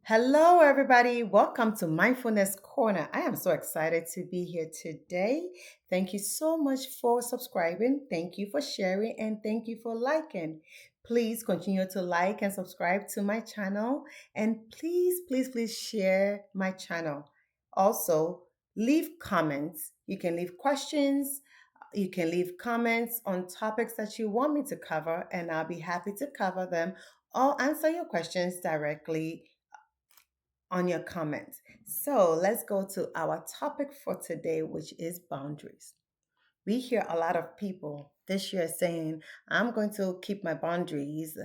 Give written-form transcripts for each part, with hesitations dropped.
Hello, everybody. Welcome to Mindfulness Corner. I am so excited to be here today. Thank you so much for subscribing. Thank you for sharing and thank you for liking. Please continue to like and subscribe to my channel. And please share my channel. Also, leave comments. You can leave questions. You can leave comments on topics that you want me to cover, and I'll be happy to cover them or answer your questions directly on your comments. So let's go to our topic for today, which is boundaries. We hear a lot of people this year saying, I'm going to keep my boundaries.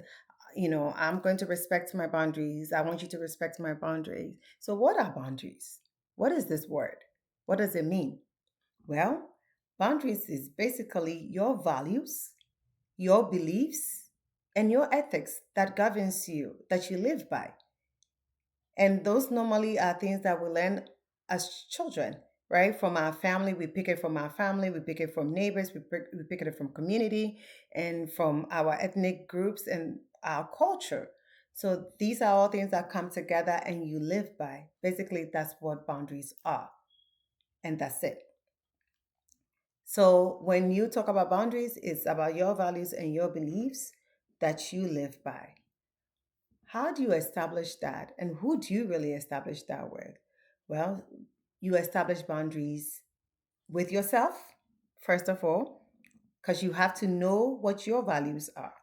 I'm going to respect my boundaries. I want you to respect my boundaries. So, what are boundaries? What is this word? What does it mean? Well, boundaries is basically your values, your beliefs, and your ethics that governs you, that you live by. And those normally are things that we learn as children, right? From our family, we pick it from our family, we pick it from neighbors, we pick it from community and from our ethnic groups and our culture. So these are all things that come together and you live by. Basically, that's what boundaries are. And that's it. So when you talk about boundaries, it's about your values and your beliefs that you live by. How do you establish that? And who do you really establish that with? Well, you establish boundaries with yourself, first of all, because you have to know what your values are.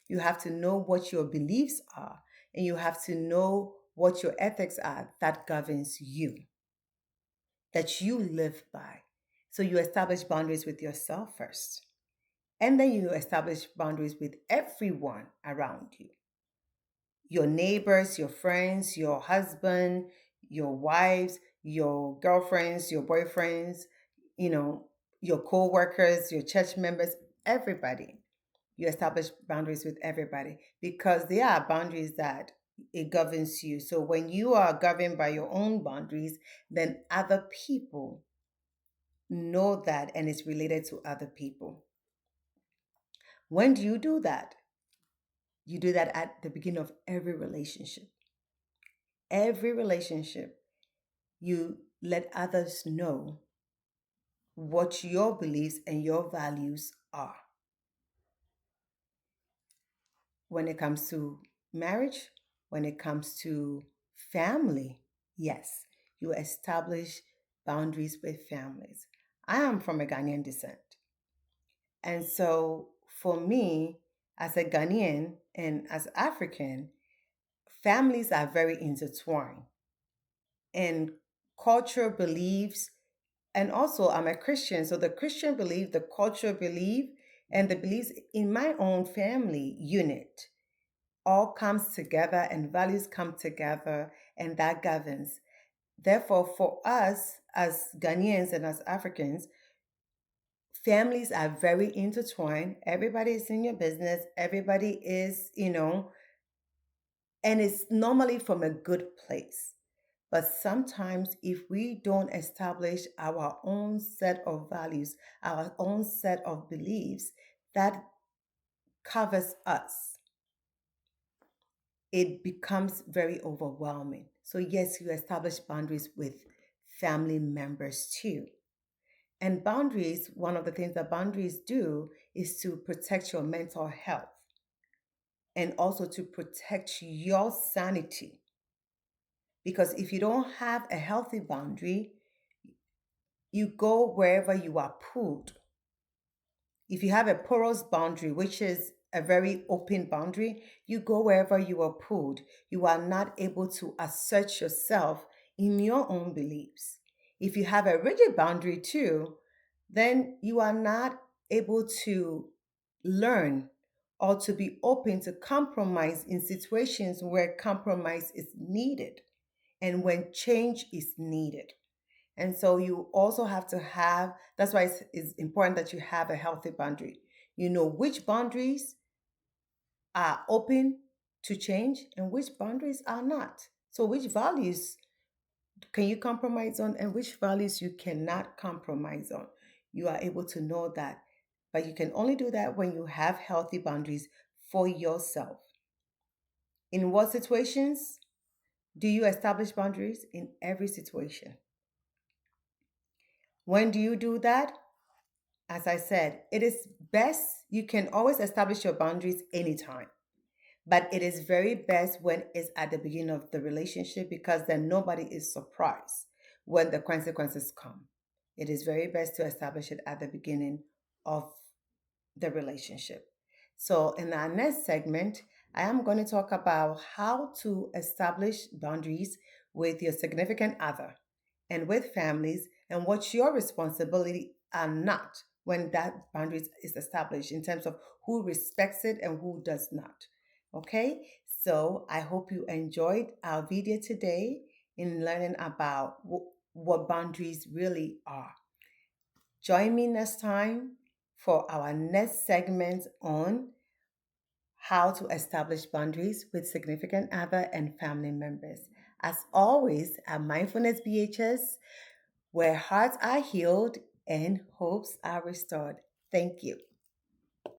You have to know what your beliefs are. And you have to know what your ethics are that governs you, that you live by. So you establish boundaries with yourself first. And then you establish boundaries with everyone around you, your neighbors, your friends, your husband, your wives, your girlfriends, your boyfriends, you know, your co-workers, your church members, everybody. You establish boundaries with everybody because there are boundaries that it governs you. So when you are governed by your own boundaries, then other people know that and it's related to other people. When do you do that? You do that at the beginning of every relationship. Every relationship, you let others know what your beliefs and your values are. When it comes to marriage, when it comes to family, yes, you establish boundaries with families. I am from a Ghanaian descent. And so for me, as a Ghanaian and as African, families are very intertwined. And culture beliefs. And also, I'm a Christian. So the Christian belief, the cultural belief, and the beliefs in my own family unit all comes together and values come together and that governs. Therefore, for us as Ghanaians and as Africans, families are very intertwined. Everybody is in your business. Everybody is, and it's normally from a good place. But sometimes, if we don't establish our own set of values, our own set of beliefs, that covers us, it becomes very overwhelming. So, yes, you establish boundaries with family members too. And boundaries, one of the things that boundaries do is to protect your mental health and also to protect your sanity. Because if you don't have a healthy boundary, you go wherever you are pulled. If you have a porous boundary, which is a very open boundary, you go wherever you are pulled. You are not able to assert yourself in your own beliefs. If you have a rigid boundary too, then you are not able to learn or to be open to compromise in situations where compromise is needed and when change is needed. And so you also have to have, that's why it's important that you have a healthy boundary. You know which boundaries are open to change and which boundaries are not. So which values can you compromise on and which values you cannot compromise on. You are able to know that. But you can only do that when you have healthy boundaries for yourself. In what situations? Do you establish boundaries in every situation? When do you do that? As I said, it is best, you can always establish your boundaries anytime, but it is very best when it's at the beginning of the relationship because then nobody is surprised when the consequences come. It is very best to establish it at the beginning of the relationship. So, in our next segment, I am going to talk about how to establish boundaries with your significant other and with families, and what your responsibility are not when that boundaries is established in terms of who respects it and who does not. Okay, so I hope you enjoyed our video today in learning about what boundaries really are. Join me next time for our next segment on how to establish boundaries with significant other and family members. As always, at Mindfulness BHS, where hearts are healed and hopes are restored. Thank you.